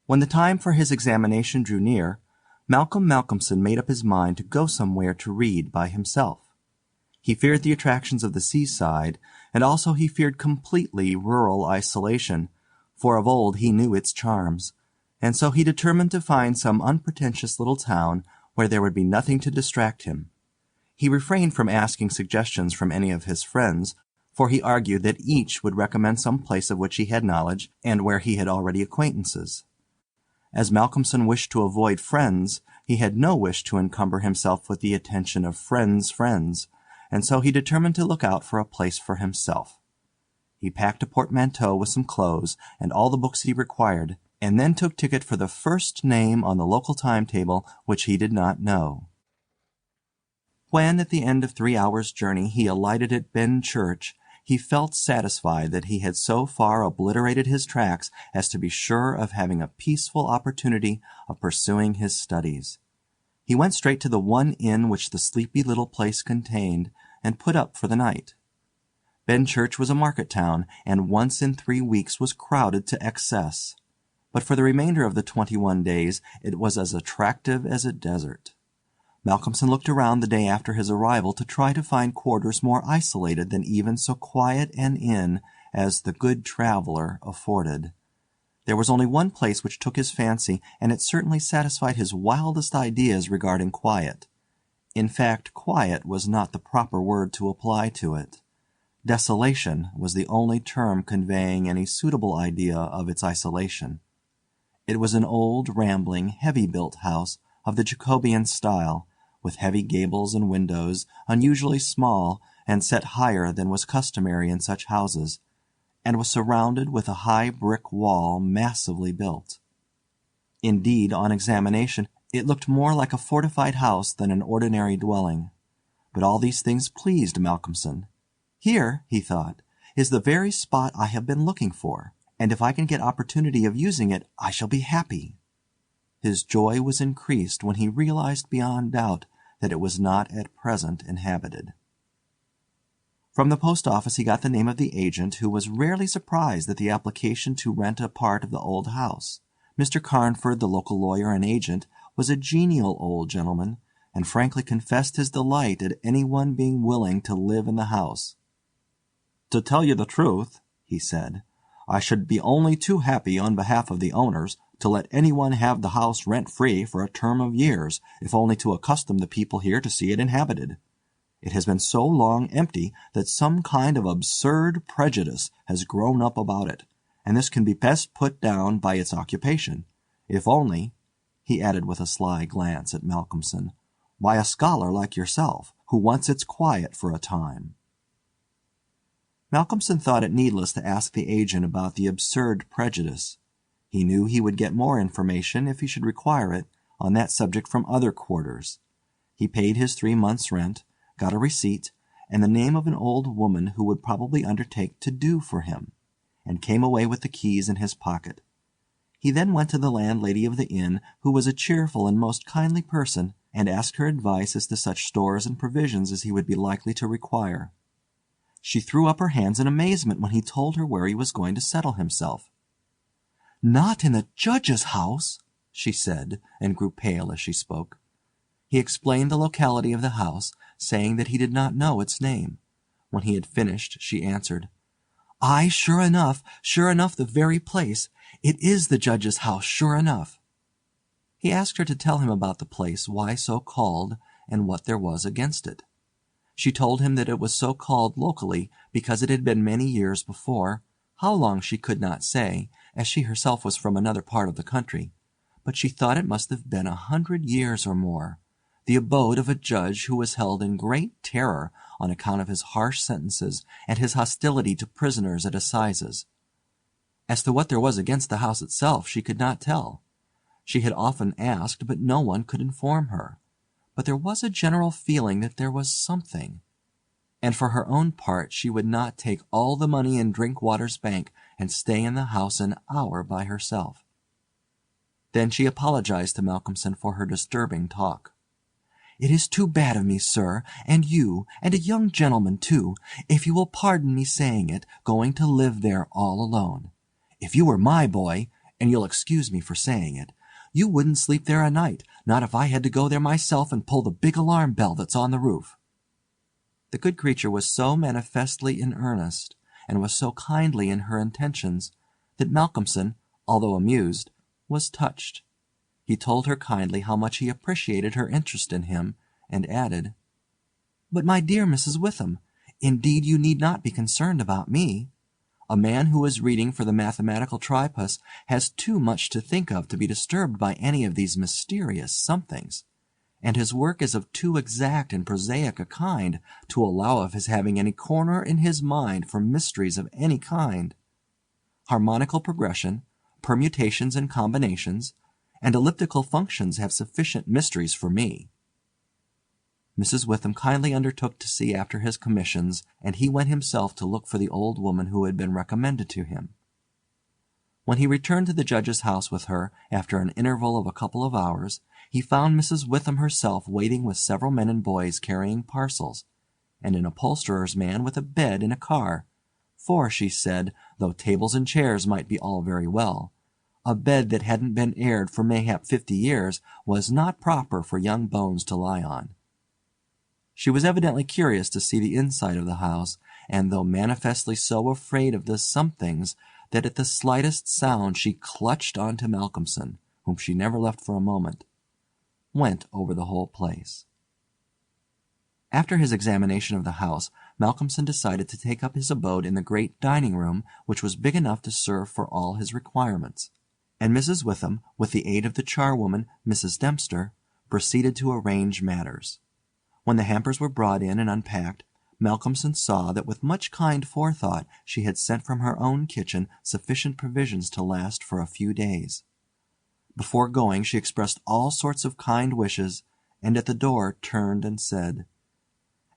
When the time for his examination drew near, Malcolmson made up his mind to go somewhere to read by himself. He feared the attractions of the seaside, and also he feared completely rural isolation, for of old he knew its charms, and so he determined to find some unpretentious little town where there would be nothing to distract him. He refrained from asking suggestions from any of his friends, for he argued that each would recommend some place of which he had knowledge and where he had already acquaintances. As Malcolmson wished to avoid friends, he had no wish to encumber himself with the attention of friends' friends, and so he determined to look out for a place for himself. He packed a portmanteau with some clothes and all the books he required, and then took ticket for the first name on the local timetable which he did not know. When, at the end of 3 hours' journey, he alighted at Benchurch, he felt satisfied that he had so far obliterated his tracks as to be sure of having a peaceful opportunity of pursuing his studies. He went straight to the one inn which the sleepy little place contained, and put up for the night. Benchurch was a market town, and once in 3 weeks was crowded to excess. But for the remainder of the 21 days it was as attractive as a desert. Malcolmson looked around the day after his arrival to try to find quarters more isolated than even so quiet an inn as the Good Traveller afforded. There was only one place which took his fancy, and it certainly satisfied his wildest ideas regarding quiet. In fact, quiet was not the proper word to apply to it. Desolation was the only term conveying any suitable idea of its isolation. It was an old, rambling, heavy-built house of the Jacobean style, with heavy gables and windows, unusually small, and set higher than was customary in such houses, and was surrounded with a high brick wall massively built. Indeed, on examination, it looked more like a fortified house than an ordinary dwelling. But all these things pleased Malcolmson. Here, he thought, is the very spot I have been looking for, and if I can get opportunity of using it, I shall be happy. His joy was increased when he realized beyond doubt that it was not at present inhabited. From the post office he got the name of the agent, who was rarely surprised at the application to rent a part of the old house. Mr. Carnford, the local lawyer and agent, was a genial old gentleman, and frankly confessed his delight at any one being willing to live in the house. "To tell you the truth," he said, "I should be only too happy on behalf of the owners to let any one have the house rent-free for a term of years, if only to accustom the people here to see it inhabited. It has been so long empty that some kind of absurd prejudice has grown up about it, and this can be best put down by its occupation, if only," he added with a sly glance at Malcolmson, "by a scholar like yourself, who wants its quiet for a time." Malcolmson thought it needless to ask the agent about the absurd prejudice. He knew he would get more information, if he should require it, on that subject from other quarters. He paid his 3 months' rent, got a receipt, and the name of an old woman who would probably undertake to do for him, and came away with the keys in his pocket. He then went to the landlady of the inn, who was a cheerful and most kindly person, and asked her advice as to such stores and provisions as he would be likely to require. She threw up her hands in amazement when he told her where he was going to settle himself. "Not in the judge's house!" she said, and grew pale as she spoke. He explained the locality of the house, saying that he did not know its name. When he had finished, she answered, "Aye, sure enough, the very place. It is the judge's house, sure enough." He asked her to tell him about the place, why so called, and what there was against it. She told him that it was so called locally because it had been many years before, how long she could not say, as she herself was from another part of the country, but she thought it must have been 100 years or more, the abode of a judge who was held in great terror on account of his harsh sentences and his hostility to prisoners at assizes. As to what there was against the house itself, she could not tell. She had often asked, but no one could inform her. But there was a general feeling that there was something. And for her own part she would not take all the money in Drinkwater's bank and stay in the house an hour by herself. Then she apologized to Malcolmson for her disturbing talk. "It is too bad of me, sir, and you, and a young gentleman too, if you will pardon me saying it, going to live there all alone. If you were my boy, and you'll excuse me for saying it. You wouldn't sleep there a night, not if I had to go there myself and pull the big alarm bell that's on the roof." The good creature was so manifestly in earnest, and was so kindly in her intentions, that Malcolmson, although amused, was touched. He told her kindly how much he appreciated her interest in him, and added, "But, my dear Mrs. Witham, indeed you need not be concerned about me. A man who is reading for the mathematical tripos has too much to think of to be disturbed by any of these mysterious somethings, and his work is of too exact and prosaic a kind to allow of his having any corner in his mind for mysteries of any kind. Harmonical progression, permutations and combinations, and elliptical functions have sufficient mysteries for me." Mrs. Witham kindly undertook to see after his commissions, and he went himself to look for the old woman who had been recommended to him. When he returned to the judge's house with her, after an interval of a couple of hours, he found Mrs. Witham herself waiting with several men and boys carrying parcels, and an upholsterer's man with a bed in a car, for, she said, though tables and chairs might be all very well, a bed that hadn't been aired for mayhap 50 years was not proper for young bones to lie on. She was evidently curious to see the inside of the house, and though manifestly so afraid of the somethings that at the slightest sound she clutched on to Malcolmson, whom she never left for a moment, went over the whole place. After his examination of the house, Malcolmson decided to take up his abode in the great dining-room, which was big enough to serve for all his requirements, and Mrs. Witham, with the aid of the charwoman, Mrs. Dempster, proceeded to arrange matters. When the hampers were brought in and unpacked, Malcolmson saw that with much kind forethought she had sent from her own kitchen sufficient provisions to last for a few days. Before going she expressed all sorts of kind wishes, and at the door turned and said,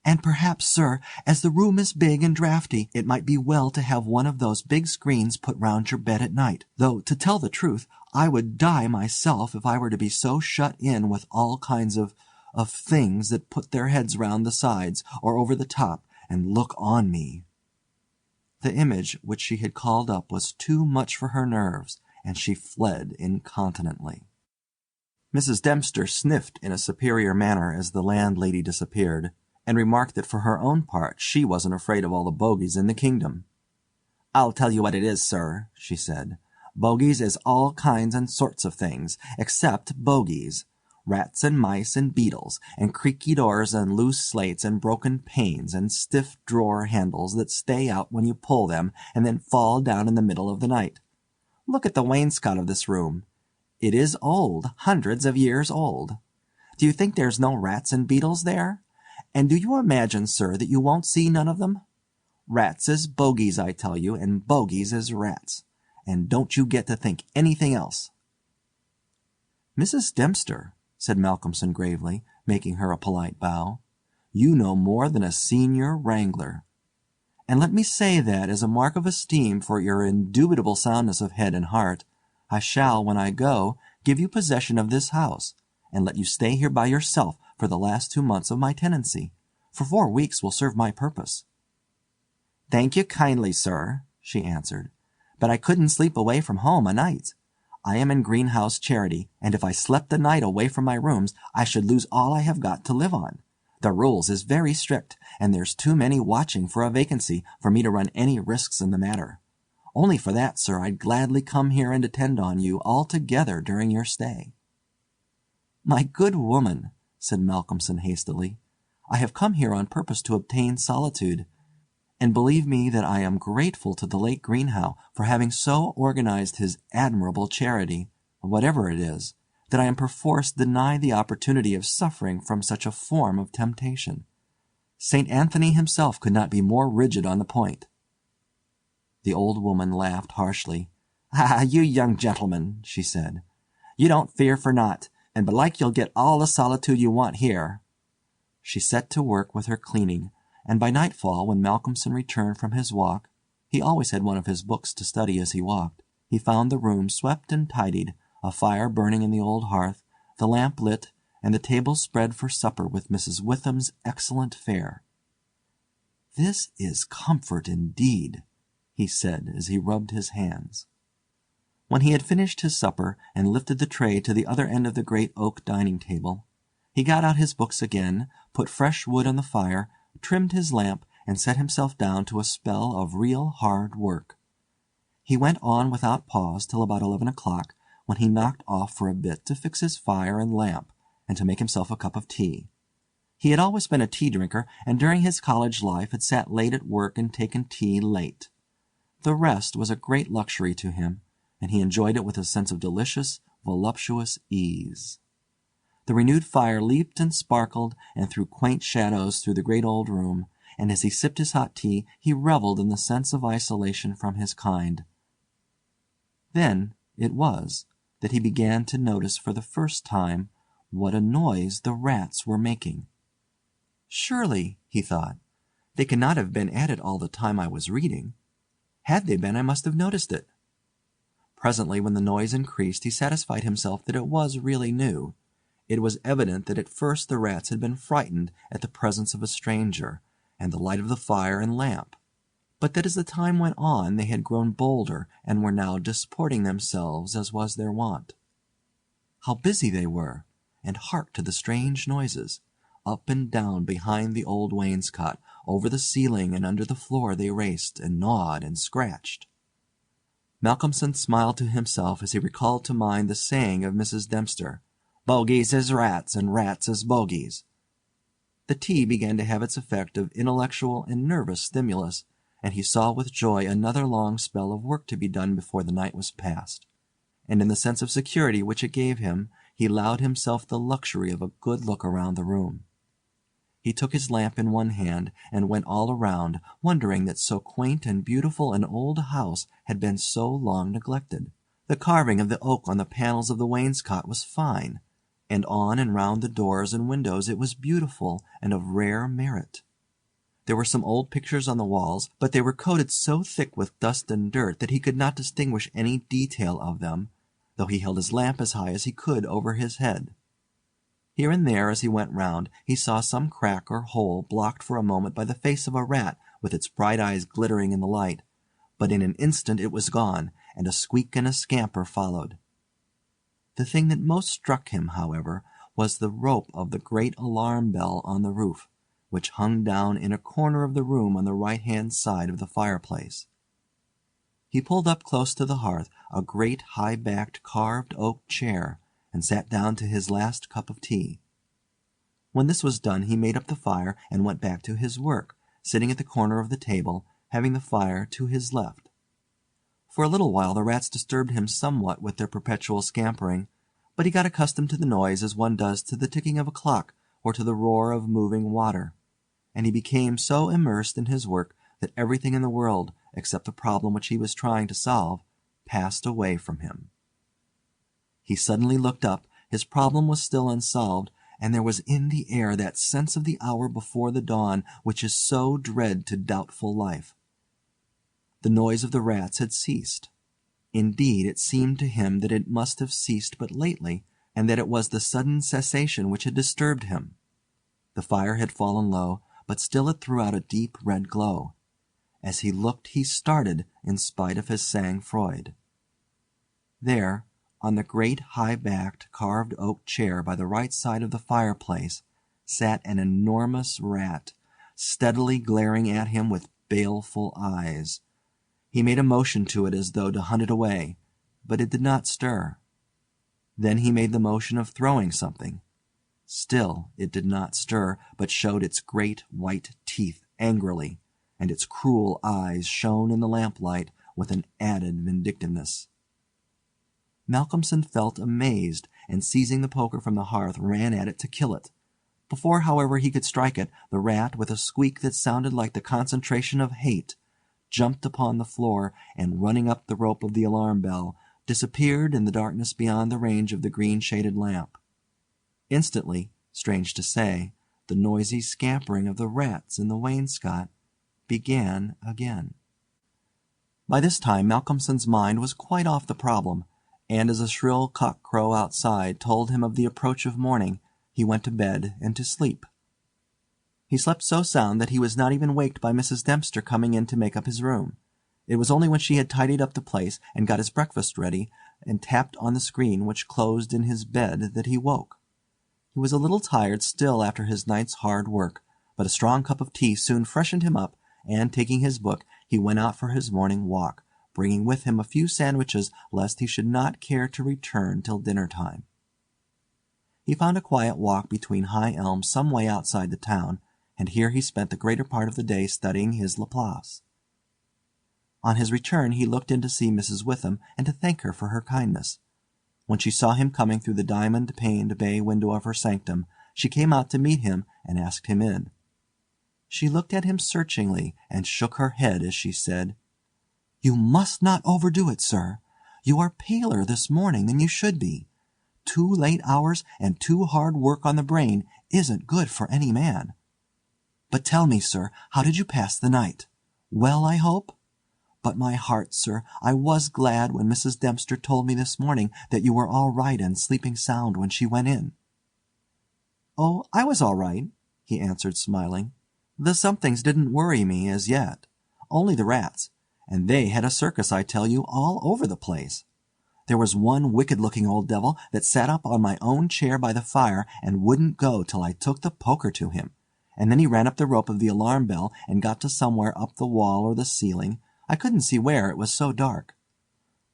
"And perhaps, sir, as the room is big and draughty, it might be well to have one of those big screens put round your bed at night, though, to tell the truth, I would die myself if I were to be so shut in with all kinds of things that put their heads round the sides or over the top and look on me." The image which she had called up was too much for her nerves, and she fled incontinently. Mrs. Dempster sniffed in a superior manner as the landlady disappeared, and remarked that for her own part she wasn't afraid of all the bogies in the kingdom. "I'll tell you what it is, sir," she said. "Bogies is all kinds and sorts of things, except bogies. Rats and mice and beetles, and creaky doors and loose slates and broken panes and stiff drawer handles that stay out when you pull them and then fall down in the middle of the night. Look at the wainscot of this room. It is old, hundreds of years old. Do you think there's no rats and beetles there? And do you imagine, sir, that you won't see none of them? Rats is bogies, I tell you, and bogies is rats. And don't you get to think anything else." "Mrs. Dempster," said Malcolmson gravely, making her a polite bow, "you know more than a senior wrangler. And let me say that, as a mark of esteem for your indubitable soundness of head and heart, I shall, when I go, give you possession of this house, and let you stay here by yourself for the last 2 months of my tenancy. For 4 weeks will serve my purpose." "Thank you kindly, sir," she answered, "but I couldn't sleep away from home o' nights. I am in greenhouse charity, and if I slept a night away from my rooms I should lose all I have got to live on. The rules is very strict, and there's too many watching for a vacancy for me to run any risks in the matter. Only for that, sir, I'd gladly come here and attend on you altogether during your stay." "My good woman," said Malcolmson hastily, "I have come here on purpose to obtain solitude, and believe me that I am grateful to the late Greenhow for having so organized his admirable charity, whatever it is, that I am perforce denied the opportunity of suffering from such a form of temptation. St. Anthony himself could not be more rigid on the point." The old woman laughed harshly. "Ah, you young gentlemen," she said, "you don't fear for naught, and belike you'll get all the solitude you want here." She set to work with her cleaning, and by nightfall, when Malcolmson returned from his walk, he always had one of his books to study as he walked, he found the room swept and tidied, a fire burning in the old hearth, the lamp lit, and the table spread for supper with Mrs. Witham's excellent fare. "This is comfort indeed," he said as he rubbed his hands. When he had finished his supper and lifted the tray to the other end of the great oak dining table, he got out his books again, put fresh wood on the fire, trimmed his lamp, and set himself down to a spell of real hard work. He went on without pause till about 11 o'clock, when he knocked off for a bit to fix his fire and lamp, and to make himself a cup of tea. He had always been a tea drinker, and during his college life had sat late at work and taken tea late. The rest was a great luxury to him, and he enjoyed it with a sense of delicious, voluptuous ease. The renewed fire leaped and sparkled and threw quaint shadows through the great old room, and as he sipped his hot tea he revelled in the sense of isolation from his kind. Then it was that he began to notice for the first time what a noise the rats were making. Surely, he thought, they cannot have been at it all the time I was reading. Had they been, I must have noticed it. Presently, when the noise increased, he satisfied himself that it was really new. It was evident that at first the rats had been frightened at the presence of a stranger, and the light of the fire and lamp, but that as the time went on they had grown bolder, and were now disporting themselves as was their wont. How busy they were! And hark to the strange noises! Up and down behind the old wainscot, over the ceiling and under the floor they raced, and gnawed and scratched. Malcolmson smiled to himself as he recalled to mind the saying of Mrs. Dempster, "Bogies is rats, and rats is bogies." The tea began to have its effect of intellectual and nervous stimulus, and he saw with joy another long spell of work to be done before the night was past, and in the sense of security which it gave him, he allowed himself the luxury of a good look around the room. He took his lamp in one hand and went all around, wondering that so quaint and beautiful an old house had been so long neglected. The carving of the oak on the panels of the wainscot was fine, and on and round the doors and windows it was beautiful and of rare merit. There were some old pictures on the walls, but they were coated so thick with dust and dirt that he could not distinguish any detail of them, though he held his lamp as high as he could over his head. Here and there, as he went round, he saw some crack or hole blocked for a moment by the face of a rat with its bright eyes glittering in the light, but in an instant it was gone, and a squeak and a scamper followed. The thing that most struck him, however, was the rope of the great alarm bell on the roof, which hung down in a corner of the room on the right-hand side of the fireplace. He pulled up close to the hearth a great high-backed carved oak chair, and sat down to his last cup of tea. When this was done he made up the fire and went back to his work, sitting at the corner of the table, having the fire to his left. For a little while the rats disturbed him somewhat with their perpetual scampering, but he got accustomed to the noise as one does to the ticking of a clock or to the roar of moving water, and he became so immersed in his work that everything in the world, except the problem which he was trying to solve, passed away from him. He suddenly looked up, his problem was still unsolved, and there was in the air that sense of the hour before the dawn which is so dread to doubtful life. The noise of the rats had ceased. Indeed, it seemed to him that it must have ceased but lately, and that it was the sudden cessation which had disturbed him. The fire had fallen low, but still it threw out a deep red glow. As he looked he started, in spite of his sang-froid. There, on the great high-backed carved oak chair by the right side of the fireplace, sat an enormous rat, steadily glaring at him with baleful eyes. He made a motion to it as though to hunt it away, but it did not stir. Then he made the motion of throwing something. Still it did not stir, but showed its great white teeth angrily, and its cruel eyes shone in the lamplight with an added vindictiveness. Malcolmson felt amazed, and seizing the poker from the hearth ran at it to kill it. Before, however, he could strike it, the rat, with a squeak that sounded like the concentration of hate, jumped upon the floor, and running up the rope of the alarm bell, disappeared in the darkness beyond the range of the green-shaded lamp. Instantly, strange to say, the noisy scampering of the rats in the wainscot began again. By this time Malcolmson's mind was quite off the problem, and as a shrill cock-crow outside told him of the approach of morning, he went to bed and to sleep. He slept so sound that he was not even waked by Mrs. Dempster coming in to make up his room. It was only when she had tidied up the place and got his breakfast ready and tapped on the screen which closed in his bed that he woke. He was a little tired still after his night's hard work, but a strong cup of tea soon freshened him up, and, taking his book, he went out for his morning walk, bringing with him a few sandwiches lest he should not care to return till dinner-time. He found a quiet walk between high elms some way outside the town, and here he spent the greater part of the day studying his Laplace. On his return he looked in to see Mrs. Witham and to thank her for her kindness. When she saw him coming through the diamond-paned bay window of her sanctum, she came out to meet him and asked him in. She looked at him searchingly and shook her head as she said, "You must not overdo it, sir. You are paler this morning than you should be. 2 late hours and too hard work on the brain isn't good for any man. But tell me, sir, how did you pass the night? Well, I hope? But my heart, sir, I was glad when Mrs. Dempster told me this morning that you were all right and sleeping sound when she went in." "Oh, I was all right," he answered, smiling. "The somethings didn't worry me as yet. Only the rats. And they had a circus, I tell you, all over the place. There was one wicked-looking old devil that sat up on my own chair by the fire and wouldn't go till I took the poker to him. And then he ran up the rope of the alarm bell and got to somewhere up the wall or the ceiling. I couldn't see where, it was so dark."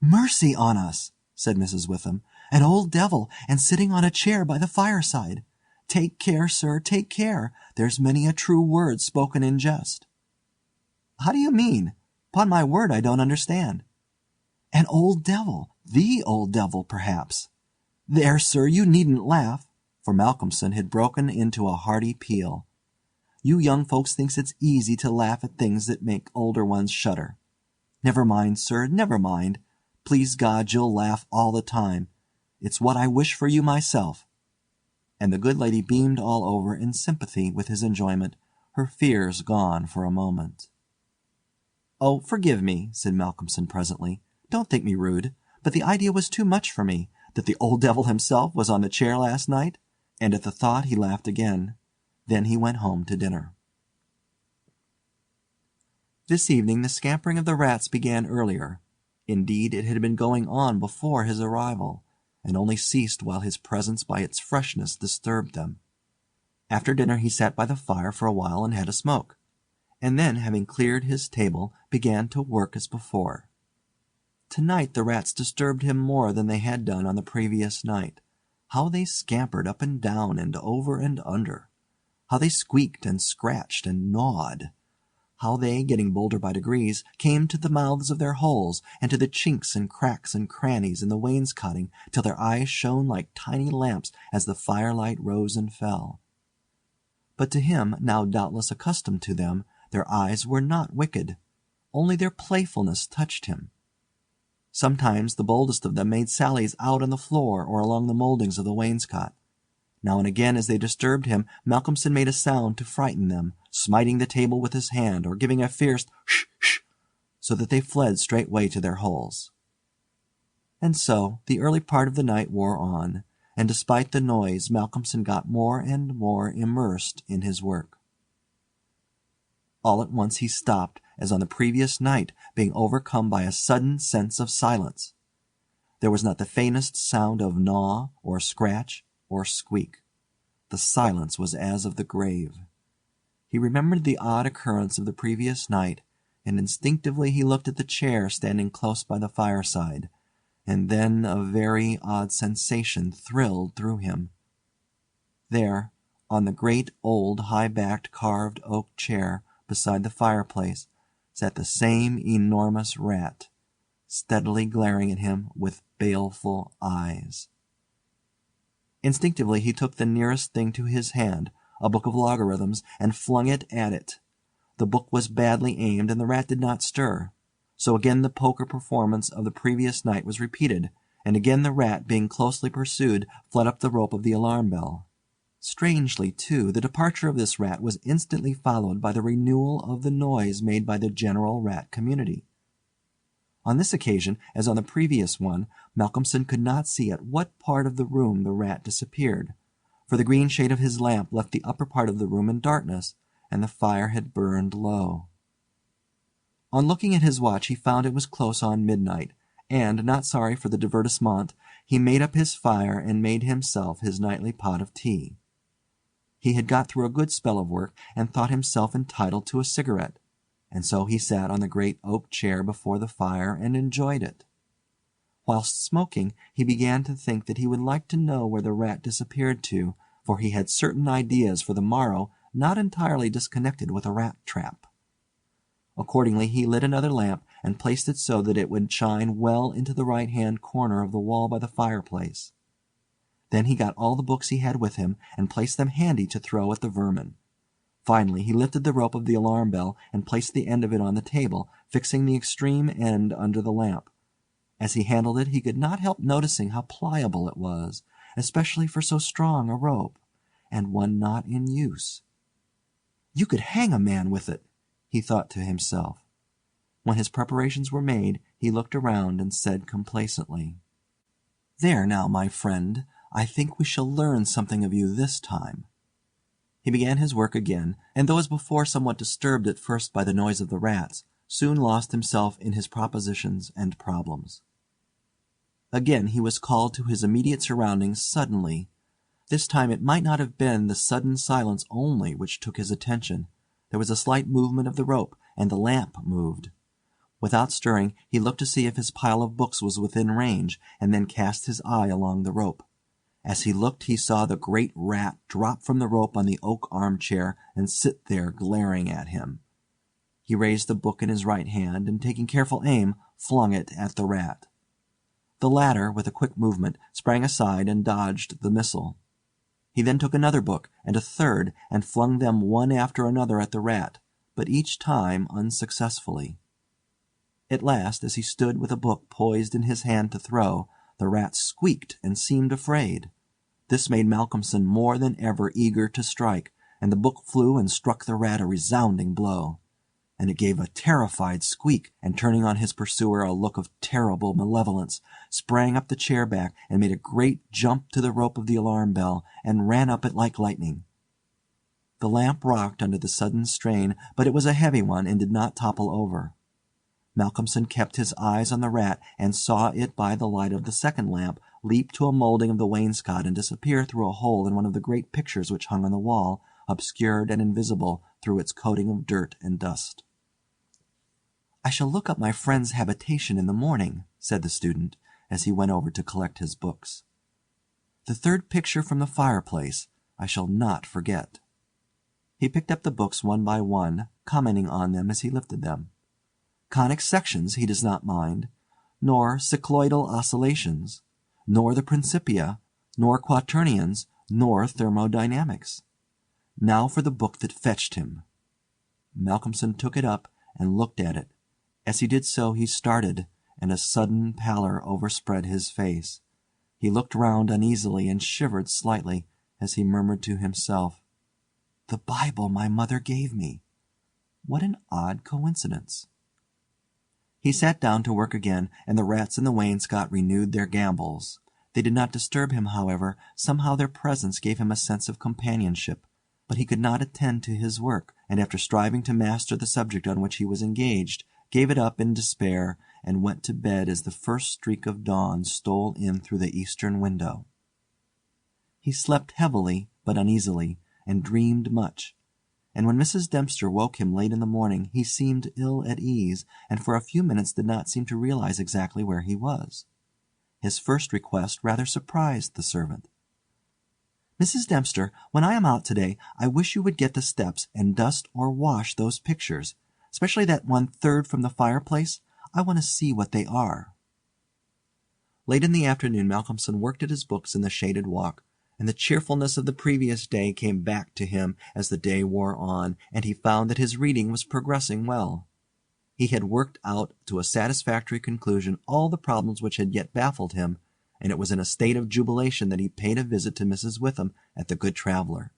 "Mercy on us!" said Mrs. Witham. "An old devil, and sitting on a chair by the fireside! Take care, sir, take care. There's many a true word spoken in jest." "How do you mean? 'Pon my word, I don't understand." "An old devil, the old devil, perhaps. There, sir, you needn't laugh," for Malcolmson had broken into a hearty peal. "You young folks thinks it's easy to laugh at things that make older ones shudder. Never mind, sir, never mind. Please God, you'll laugh all the time. It's what I wish for you myself." And the good lady beamed all over in sympathy with his enjoyment, her fears gone for a moment. "Oh, forgive me," said Malcolmson presently. "Don't think me rude, but the idea was too much for me, that the old devil himself was on the chair last night," and at the thought he laughed again. Then he went home to dinner. This evening the scampering of the rats began earlier. Indeed, it had been going on before his arrival, and only ceased while his presence by its freshness disturbed them. After dinner he sat by the fire for a while and had a smoke, and then, having cleared his table, began to work as before. Tonight the rats disturbed him more than they had done on the previous night. How they scampered up and down and over and under! How they squeaked and scratched and gnawed! How they, getting bolder by degrees, came to the mouths of their holes, and to the chinks and cracks and crannies in the wainscoting, till their eyes shone like tiny lamps as the firelight rose and fell. But to him, now doubtless accustomed to them, their eyes were not wicked. Only their playfulness touched him. Sometimes the boldest of them made sallies out on the floor or along the mouldings of the wainscot. Now and again, as they disturbed him, Malcolmson made a sound to frighten them, smiting the table with his hand, or giving a fierce "sh! sh!" so that they fled straightway to their holes. And so the early part of the night wore on, and despite the noise Malcolmson got more and more immersed in his work. All at once he stopped, as on the previous night, being overcome by a sudden sense of silence. There was not the faintest sound of gnaw, or scratch, or squeak. The silence was as of the grave. He remembered the odd occurrence of the previous night, and instinctively he looked at the chair standing close by the fireside, and then a very odd sensation thrilled through him. There, on the great old high-backed carved oak chair beside the fireplace, sat the same enormous rat, steadily glaring at him with baleful eyes. Instinctively he took the nearest thing to his hand, a book of logarithms, and flung it at it. The book was badly aimed, and the rat did not stir. So again the poker performance of the previous night was repeated, and again the rat, being closely pursued, fled up the rope of the alarm bell. Strangely, too, the departure of this rat was instantly followed by the renewal of the noise made by the general rat community. On this occasion, as on the previous one, Malcolmson could not see at what part of the room the rat disappeared, for the green shade of his lamp left the upper part of the room in darkness, and the fire had burned low. On looking at his watch he found it was close on midnight, and, not sorry for the divertissement, he made up his fire and made himself his nightly pot of tea. He had got through a good spell of work, and thought himself entitled to a cigarette, and so he sat on the great oak chair before the fire and enjoyed it. Whilst smoking, he began to think that he would like to know where the rat disappeared to, for he had certain ideas for the morrow not entirely disconnected with a rat trap. Accordingly he lit another lamp and placed it so that it would shine well into the right-hand corner of the wall by the fireplace. Then he got all the books he had with him and placed them handy to throw at the vermin. Finally he lifted the rope of the alarm bell and placed the end of it on the table, fixing the extreme end under the lamp. As he handled it he could not help noticing how pliable it was, especially for so strong a rope, and one not in use. You could hang a man with it, he thought to himself. When his preparations were made, he looked around and said complacently, "There now, my friend, I think we shall learn something of you this time." He began his work again, and though as before somewhat disturbed at first by the noise of the rats, soon lost himself in his propositions and problems. Again he was called to his immediate surroundings suddenly. This time it might not have been the sudden silence only which took his attention. There was a slight movement of the rope, and the lamp moved. Without stirring, he looked to see if his pile of books was within range, and then cast his eye along the rope. As he looked he saw the great rat drop from the rope on the oak arm-chair and sit there glaring at him. He raised the book in his right hand, and taking careful aim, flung it at the rat. The latter, with a quick movement, sprang aside and dodged the missile. He then took another book, and a third, and flung them one after another at the rat, but each time unsuccessfully. At last, as he stood with a book poised in his hand to throw, the rat squeaked and seemed afraid. This made Malcolmson more than ever eager to strike, and the book flew and struck the rat a resounding blow. And it gave a terrified squeak, and turning on his pursuer a look of terrible malevolence, sprang up the chair back and made a great jump to the rope of the alarm bell, and ran up it like lightning. The lamp rocked under the sudden strain, but it was a heavy one and did not topple over. Malcolmson kept his eyes on the rat, and saw it by the light of the second lamp leap to a moulding of the wainscot and disappear through a hole in one of the great pictures which hung on the wall, obscured and invisible through its coating of dirt and dust. "I shall look up my friend's habitation in the morning," said the student, as he went over to collect his books. "The third picture from the fireplace I shall not forget." He picked up the books one by one, commenting on them as he lifted them. Conic sections he does not mind, nor cycloidal oscillations, nor the Principia, nor quaternions, nor thermodynamics. Now for the book that fetched him. Malcolmson took it up and looked at it. As he did so he started, and a sudden pallor overspread his face. He looked round uneasily and shivered slightly, as he murmured to himself, "The Bible my mother gave me. What an odd coincidence." He sat down to work again, and the rats in the wainscot renewed their gambols. They did not disturb him, however. Somehow their presence gave him a sense of companionship. But he could not attend to his work, and after striving to master the subject on which he was engaged, gave it up in despair, and went to bed as the first streak of dawn stole in through the eastern window. He slept heavily but uneasily, and dreamed much, and when Mrs. Dempster woke him late in the morning he seemed ill at ease, and for a few minutes did not seem to realize exactly where he was. His first request rather surprised the servant. "Mrs. Dempster, when I am out today, I wish you would get the steps and dust or wash those pictures, especially that one third from the fireplace. I want to see what they are." Late in the afternoon Malcolmson worked at his books in the shaded walk, and the cheerfulness of the previous day came back to him as the day wore on, and he found that his reading was progressing well. He had worked out to a satisfactory conclusion all the problems which had yet baffled him, and it was in a state of jubilation that he paid a visit to Mrs. Witham at the Good Traveller.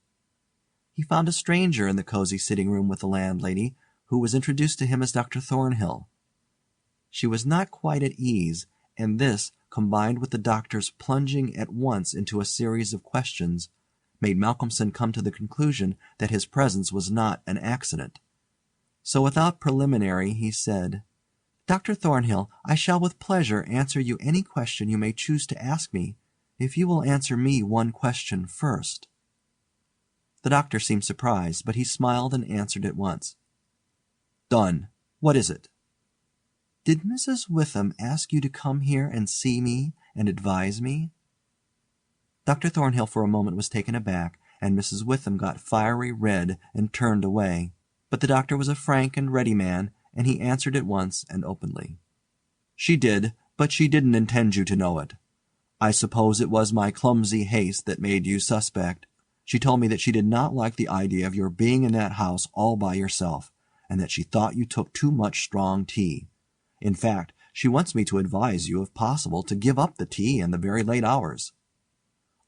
He found a stranger in the cosy sitting-room with the landlady, who was introduced to him as Dr. Thornhill. She was not quite at ease, and this, combined with the doctor's plunging at once into a series of questions, made Malcolmson come to the conclusion that his presence was not an accident. So without preliminary he said, "Dr. Thornhill, I shall with pleasure answer you any question you may choose to ask me, if you will answer me one question first." The doctor seemed surprised, but he smiled and answered at once. "Done. What is it?" "Did Mrs. Witham ask you to come here and see me and advise me?" Dr. Thornhill for a moment was taken aback, and Mrs. Witham got fiery red and turned away, but the doctor was a frank and ready man, and he answered at once and openly. "She did, but she didn't intend you to know it. I suppose it was my clumsy haste that made you suspect. She told me that she did not like the idea of your being in that house all by yourself, and that she thought you took too much strong tea. In fact, she wants me to advise you, if possible, to give up the tea and the very late hours.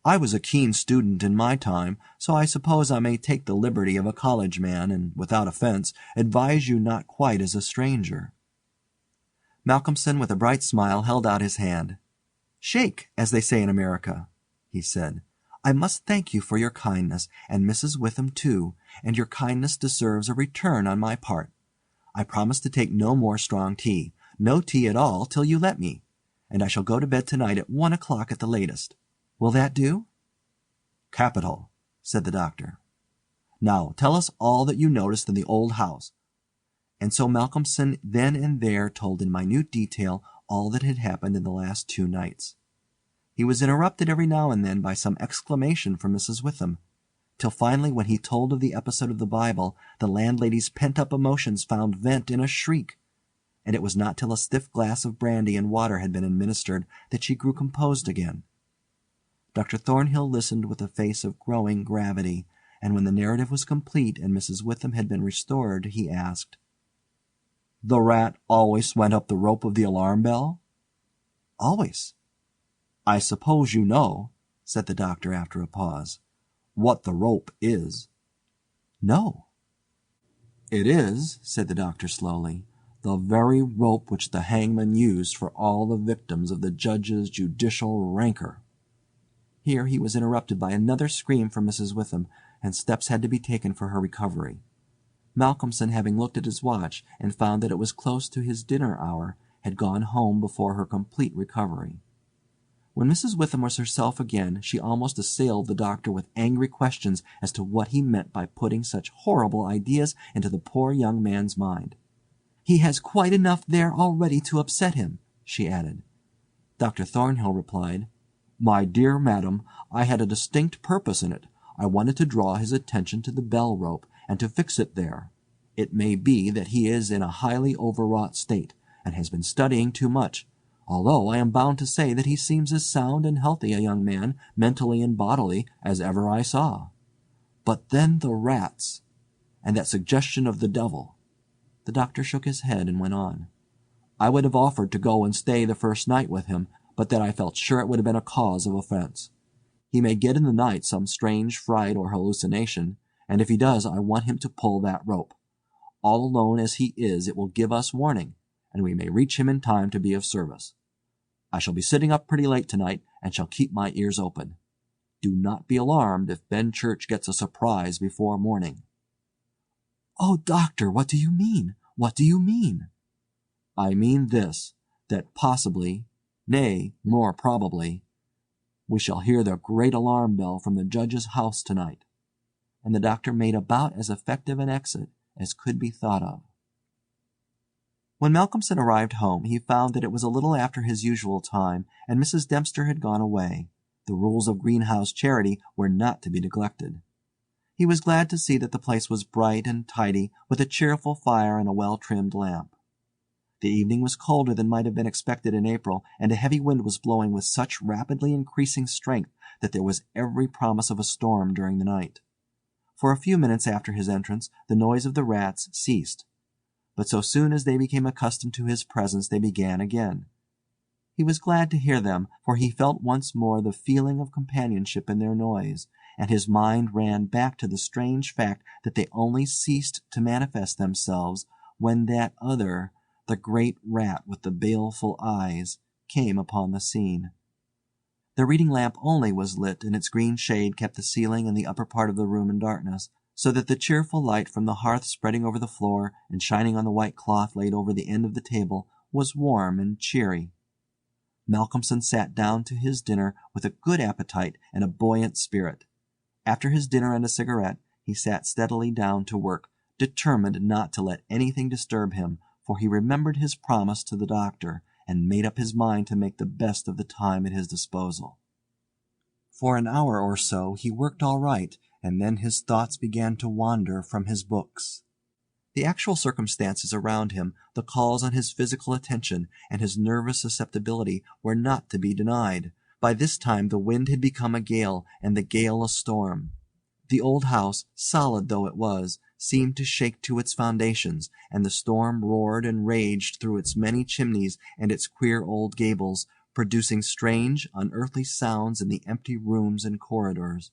I was a keen student in my time, so I suppose I may take the liberty of a college man, and, without offence, advise you not quite as a stranger." Malcolmson, with a bright smile, held out his hand. "Shake, as they say in America," he said. "I must thank you for your kindness, and Mrs. Witham too, and your kindness deserves a return on my part. I promise to take no more strong tea, no tea at all till you let me, and I shall go to bed tonight at 1 o'clock at the latest. Will that do?" "Capital," said the doctor. "Now tell us all that you noticed in the old house." And so Malcolmson then and there told in minute detail all that had happened in the last 2 nights. He was interrupted every now and then by some exclamation from Mrs. Witham, till finally, when he told of the episode of the Bible, the landlady's pent-up emotions found vent in a shriek, and it was not till a stiff glass of brandy and water had been administered that she grew composed again. Dr. Thornhill listened with a face of growing gravity, and when the narrative was complete and Mrs. Witham had been restored, he asked, "The rat always went up the rope of the alarm bell?" "Always." "I suppose you know," said the doctor after a pause, "what the rope is?" "No." "It is," said the doctor slowly, "the very rope which the hangman used for all the victims of the judge's judicial rancor." Here he was interrupted by another scream from Mrs. Witham, and steps had to be taken for her recovery. Malcolmson, having looked at his watch and found that it was close to his dinner hour, had gone home before her complete recovery. When Mrs. Witham was herself again, she almost assailed the doctor with angry questions as to what he meant by putting such horrible ideas into the poor young man's mind. "He has quite enough there already to upset him," she added. Dr. Thornhill replied, "My dear madam, I had a distinct purpose in it. I wanted to draw his attention to the bell rope, and to fix it there. It may be that he is in a highly overwrought state, and has been studying too much, although I am bound to say that he seems as sound and healthy a young man, mentally and bodily, as ever I saw. But then the rats, and that suggestion of the devil." The doctor shook his head and went on. "I would have offered to go and stay the first night with him, but that I felt sure it would have been a cause of offence. He may get in the night some strange fright or hallucination, and if he does I want him to pull that rope. All alone as he is, it will give us warning, and we may reach him in time to be of service. I shall be sitting up pretty late tonight, and shall keep my ears open. Do not be alarmed if Benchurch gets a surprise before morning." "Oh, doctor, what do you mean? What do you mean?" "I mean this, that possibly, nay, more probably, we shall hear the great alarm bell from the judge's house tonight." And the doctor made about as effective an exit as could be thought of. When Malcolmson arrived home, he found that it was a little after his usual time, and Mrs. Dempster had gone away. The rules of greenhouse charity were not to be neglected. He was glad to see that the place was bright and tidy, with a cheerful fire and a well-trimmed lamp. The evening was colder than might have been expected in April, and a heavy wind was blowing with such rapidly increasing strength that there was every promise of a storm during the night. For a few minutes after his entrance the noise of the rats ceased, but so soon as they became accustomed to his presence they began again. He was glad to hear them, for he felt once more the feeling of companionship in their noise, and his mind ran back to the strange fact that they only ceased to manifest themselves when that other, the great rat with the baleful eyes, came upon the scene. The reading lamp only was lit, and its green shade kept the ceiling and the upper part of the room in darkness, so that the cheerful light from the hearth spreading over the floor and shining on the white cloth laid over the end of the table was warm and cheery. Malcolmson sat down to his dinner with a good appetite and a buoyant spirit. After his dinner and a cigarette, he sat steadily down to work, determined not to let anything disturb him, for he remembered his promise to the doctor, and made up his mind to make the best of the time at his disposal. For an hour or so he worked all right, and then his thoughts began to wander from his books. The actual circumstances around him, the calls on his physical attention, and his nervous susceptibility were not to be denied. By this time the wind had become a gale, and the gale a storm. The old house, solid though it was, seemed to shake to its foundations, and the storm roared and raged through its many chimneys and its queer old gables, producing strange, unearthly sounds in the empty rooms and corridors.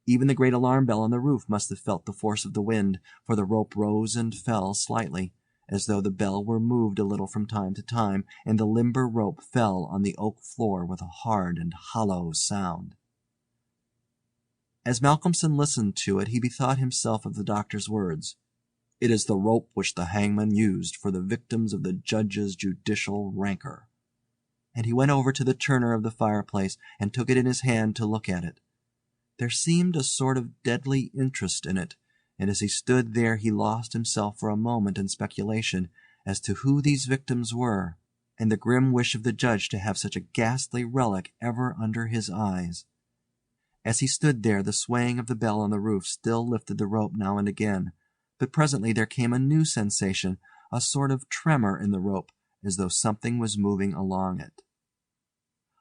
Even the great alarm bell on the roof must have felt the force of the wind, for the rope rose and fell slightly, as though the bell were moved a little from time to time, and the limber rope fell on the oak floor with a hard and hollow sound. As Malcolmson listened to it he bethought himself of the doctor's words, "It is the rope which the hangman used for the victims of the judge's judicial rancour." And he went over to the turner of the fireplace and took it in his hand to look at it. There seemed a sort of deadly interest in it, and as he stood there he lost himself for a moment in speculation as to who these victims were, and the grim wish of the judge to have such a ghastly relic ever under his eyes. As he stood there the swaying of the bell on the roof still lifted the rope now and again, but presently there came a new sensation, a sort of tremor in the rope, as though something was moving along it.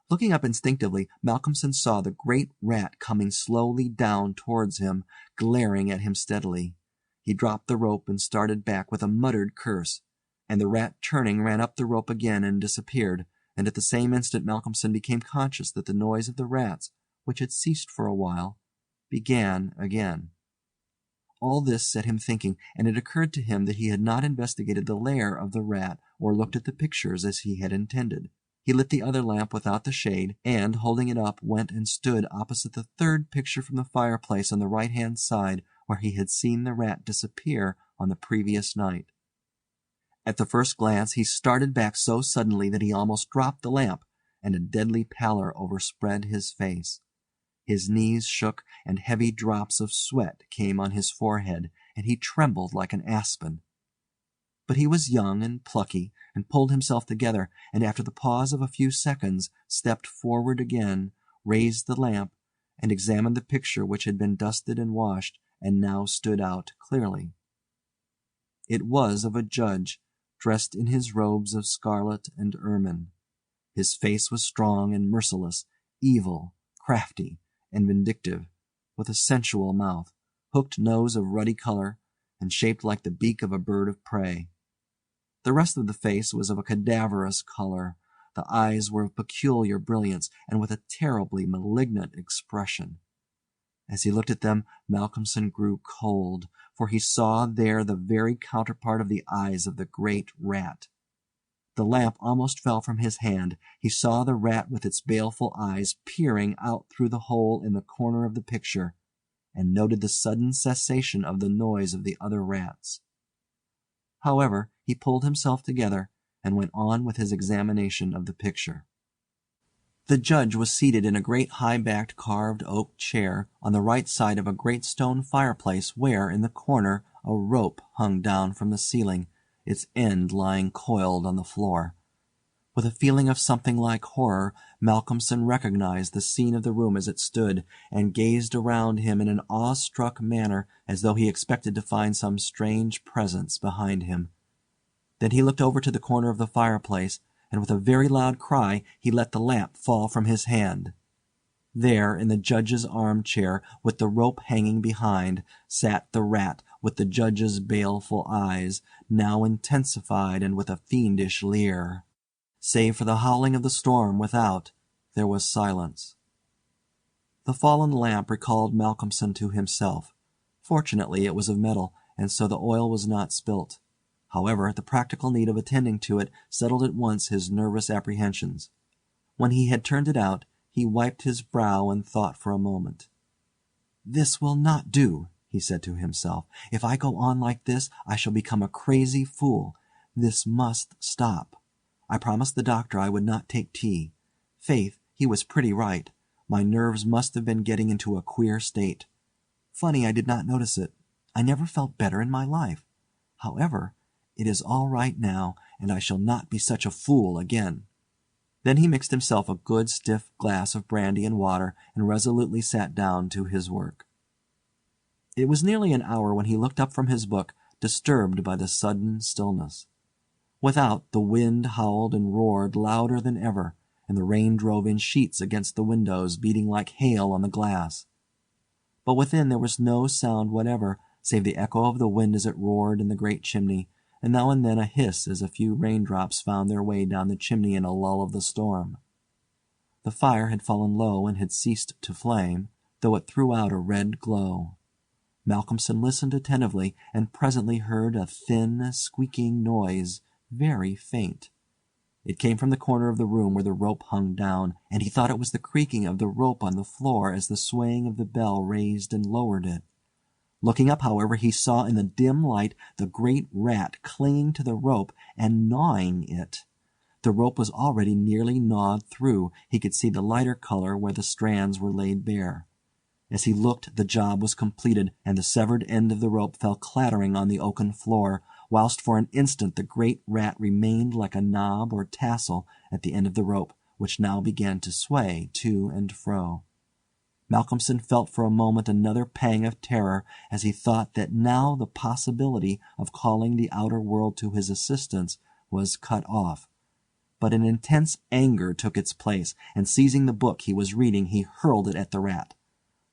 Looking up instinctively, Malcolmson saw the great rat coming slowly down towards him, glaring at him steadily. He dropped the rope and started back with a muttered curse, and the rat turning ran up the rope again and disappeared, and at the same instant Malcolmson became conscious that the noise of the rats, which had ceased for a while, began again. All this set him thinking, and it occurred to him that he had not investigated the lair of the rat or looked at the pictures as he had intended. He lit the other lamp without the shade, and, holding it up, went and stood opposite the third picture from the fireplace on the right-hand side where he had seen the rat disappear on the previous night. At the first glance he started back so suddenly that he almost dropped the lamp, and a deadly pallor overspread his face. His knees shook, and heavy drops of sweat came on his forehead, and he trembled like an aspen. But he was young and plucky, and pulled himself together, and after the pause of a few seconds stepped forward again, raised the lamp, and examined the picture which had been dusted and washed, and now stood out clearly. It was of a judge, dressed in his robes of scarlet and ermine. His face was strong and merciless, evil, crafty, and vindictive, with a sensual mouth, hooked nose of ruddy color, and shaped like the beak of a bird of prey. The rest of the face was of a cadaverous color. The eyes were of peculiar brilliance, and with a terribly malignant expression. As he looked at them, Malcolmson grew cold, for he saw there the very counterpart of the eyes of the great rat. The lamp almost fell from his hand. He saw the rat with its baleful eyes peering out through the hole in the corner of the picture, and noted the sudden cessation of the noise of the other rats. However, he pulled himself together, and went on with his examination of the picture. The judge was seated in a great high-backed carved oak chair on the right side of a great stone fireplace where, in the corner, a rope hung down from the ceiling, its end lying coiled on the floor. With a feeling of something like horror, Malcolmson recognized the scene of the room as it stood, and gazed around him in an awe-struck manner as though he expected to find some strange presence behind him. Then he looked over to the corner of the fireplace, and with a very loud cry he let the lamp fall from his hand. There, in the judge's arm-chair, with the rope hanging behind, sat the rat with the judge's baleful eyes, now intensified and with a fiendish leer. Save for the howling of the storm without, there was silence. The fallen lamp recalled Malcolmson to himself. Fortunately it was of metal, and so the oil was not spilt. However, the practical need of attending to it settled at once his nervous apprehensions. When he had turned it out, he wiped his brow and thought for a moment. "This will not do," he said to himself. "If I go on like this, I shall become a crazy fool. This must stop. I promised the doctor I would not take tea. Faith, he was pretty right. My nerves must have been getting into a queer state. Funny I did not notice it. I never felt better in my life. However, it is all right now, and I shall not be such a fool again." Then he mixed himself a good stiff glass of brandy and water, and resolutely sat down to his work. It was nearly an hour when he looked up from his book, disturbed by the sudden stillness. Without, the wind howled and roared louder than ever, and the rain drove in sheets against the windows, beating like hail on the glass. But within there was no sound whatever, save the echo of the wind as it roared in the great chimney, and now and then a hiss as a few raindrops found their way down the chimney in a lull of the storm. The fire had fallen low and had ceased to flame, though it threw out a red glow. Malcolmson listened attentively, and presently heard a thin, squeaking noise, very faint. It came from the corner of the room where the rope hung down, and he thought it was the creaking of the rope on the floor as the swaying of the bell raised and lowered it. Looking up, however, he saw in the dim light the great rat clinging to the rope and gnawing it. The rope was already nearly gnawed through. He could see the lighter color where the strands were laid bare. As he looked, the job was completed, and the severed end of the rope fell clattering on the oaken floor, whilst for an instant the great rat remained like a knob or tassel at the end of the rope, which now began to sway to and fro. Malcolmson felt for a moment another pang of terror as he thought that now the possibility of calling the outer world to his assistance was cut off. But an intense anger took its place, and seizing the book he was reading, he hurled it at the rat.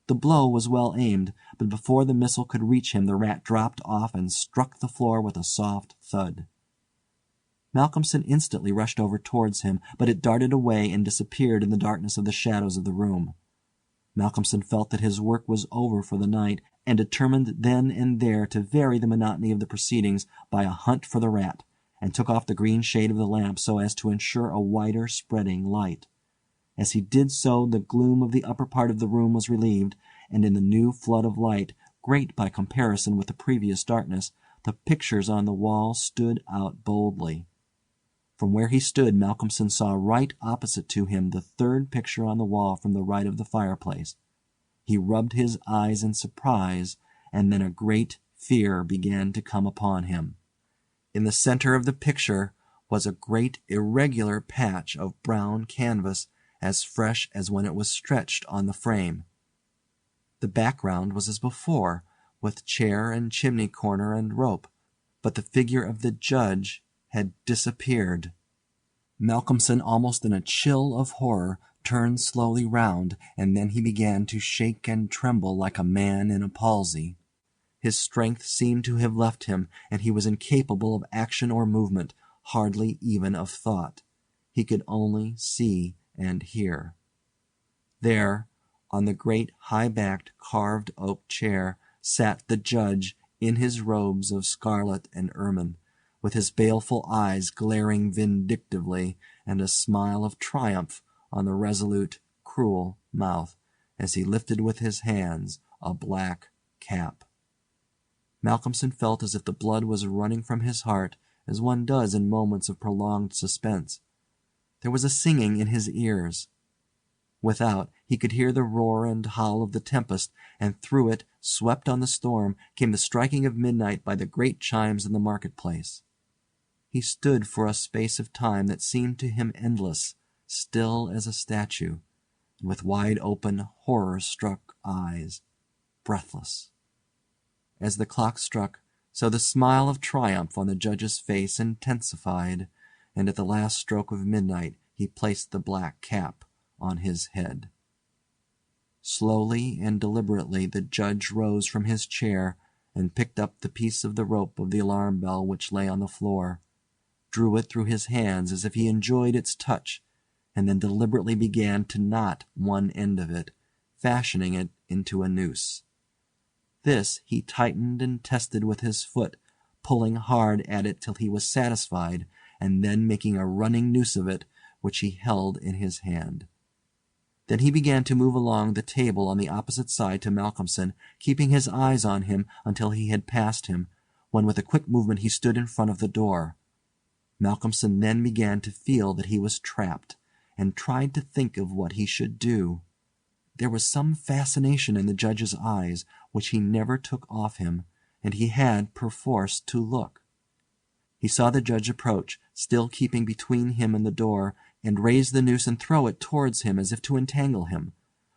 The blow was well aimed, but before the missile could reach him the rat dropped off and struck the floor with a soft thud. Malcolmson instantly rushed over towards him, but it darted away and disappeared in the darkness of the shadows of the room. Malcolmson felt that his work was over for the night, and determined then and there to vary the monotony of the proceedings by a hunt for the rat, and took off the green shade of the lamp so as to ensure a wider spreading light. As he did so the gloom of the upper part of the room was relieved, and in the new flood of light, great by comparison with the previous darkness, the pictures on the wall stood out boldly. From where he stood Malcolmson saw right opposite to him the third picture on the wall from the right of the fireplace. He rubbed his eyes in surprise, and then a great fear began to come upon him. In the center of the picture was a great irregular patch of brown canvas, as fresh as when it was stretched on the frame. The background was as before, with chair and chimney corner and rope, but the figure of the judge had disappeared. Malcolmson, almost in a chill of horror, turned slowly round, and then he began to shake and tremble like a man in a palsy. His strength seemed to have left him, and he was incapable of action or movement, hardly even of thought. He could only see and hear. There, on the great high-backed carved oak chair, sat the judge in his robes of scarlet and ermine, with his baleful eyes glaring vindictively, and a smile of triumph on the resolute, cruel mouth, as he lifted with his hands a black cap. Malcolmson felt as if the blood was running from his heart, as one does in moments of prolonged suspense. There was a singing in his ears. Without, he could hear the roar and howl of the tempest, and through it, swept on the storm, came the striking of midnight by the great chimes in the market-place. He stood for a space of time that seemed to him endless, still as a statue, and with wide-open, horror-struck eyes, breathless. As the clock struck, so the smile of triumph on the judge's face intensified, and at the last stroke of midnight he placed the black cap on his head. Slowly and deliberately the judge rose from his chair and picked up the piece of the rope of the alarm bell which lay on the floor, drew it through his hands as if he enjoyed its touch, and then deliberately began to knot one end of it, fashioning it into a noose. This he tightened and tested with his foot, pulling hard at it till he was satisfied, and then making a running noose of it, which he held in his hand. Then he began to move along the table on the opposite side to Malcolmson, keeping his eyes on him until he had passed him, when with a quick movement he stood in front of the door. Malcolmson then began to feel that he was trapped, and tried to think of what he should do. There was some fascination in the judge's eyes which he never took off him, and he had perforce to look. He saw the judge approach, still keeping between him and the door, and raise the noose and throw it towards him as if to entangle him.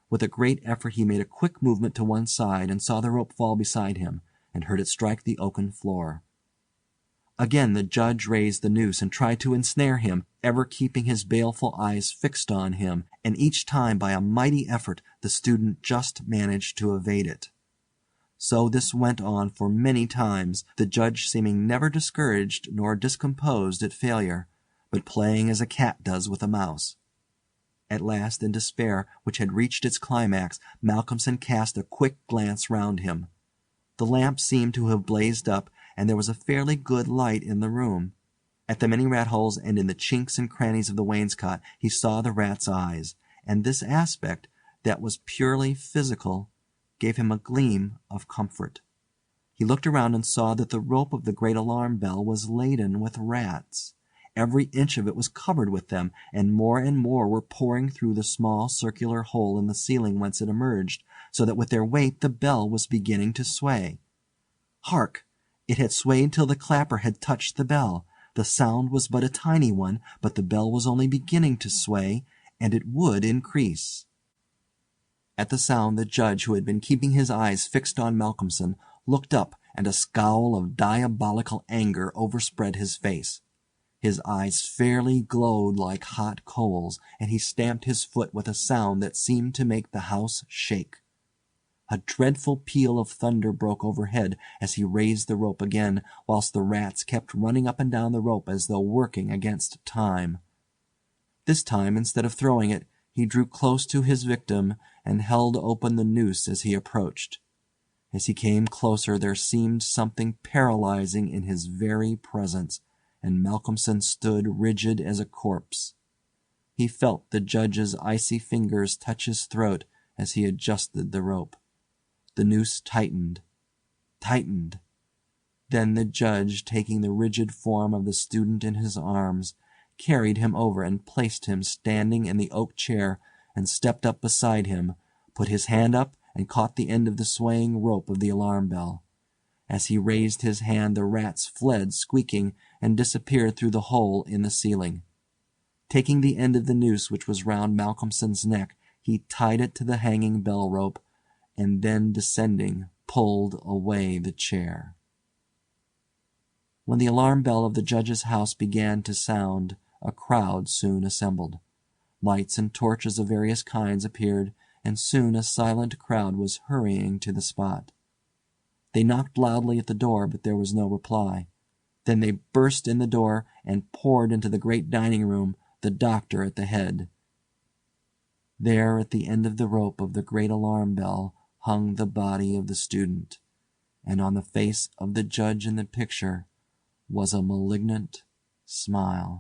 With a great effort he made a quick movement to one side and saw the rope fall beside him, and heard it strike the oaken floor. Again the judge raised the noose and tried to ensnare him, ever keeping his baleful eyes fixed on him, and each time by a mighty effort the student just managed to evade it. So this went on for many times, the judge seeming never discouraged nor discomposed at failure, but playing as a cat does with a mouse. At last, in despair, which had reached its climax, Malcolmson cast a quick glance round him. The lamp seemed to have blazed up, and there was a fairly good light in the room. At the many rat-holes and in the chinks and crannies of the wainscot he saw the rat's eyes, and this aspect, that was purely physical, gave him a gleam of comfort. He looked around and saw that the rope of the great alarm bell was laden with rats. Every inch of it was covered with them, and more were pouring through the small circular hole in the ceiling whence it emerged, so that with their weight the bell was beginning to sway. Hark! It had swayed till the clapper had touched the bell. The sound was but a tiny one, but the bell was only beginning to sway, and it would increase. At the sound the judge, who had been keeping his eyes fixed on Malcolmson, looked up, and a scowl of diabolical anger overspread his face. His eyes fairly glowed like hot coals, and he stamped his foot with a sound that seemed to make the house shake. A dreadful peal of thunder broke overhead as he raised the rope again, whilst the rats kept running up and down the rope as though working against time. This time, instead of throwing it, he drew close to his victim and held open the noose as he approached. As he came closer there seemed something paralyzing in his very presence, and Malcolmson stood rigid as a corpse. He felt the judge's icy fingers touch his throat as he adjusted the rope. The noose tightened. Then the judge, taking the rigid form of the student in his arms, carried him over and placed him standing in the oak chair, and stepped up beside him, put his hand up and caught the end of the swaying rope of the alarm bell. As he raised his hand the rats fled squeaking and disappeared through the hole in the ceiling. Taking the end of the noose which was round Malcolmson's neck, he tied it to the hanging bell rope, and then descending pulled away the chair. When the alarm bell of the judge's house began to sound, a crowd soon assembled. Lights and torches of various kinds appeared, and soon a silent crowd was hurrying to the spot. They knocked loudly at the door, but there was no reply. Then they burst in the door and poured into the great dining room, the doctor at the head. There, at the end of the rope of the great alarm bell, hung the body of the student, and on the face of the judge in the picture was a malignant smile.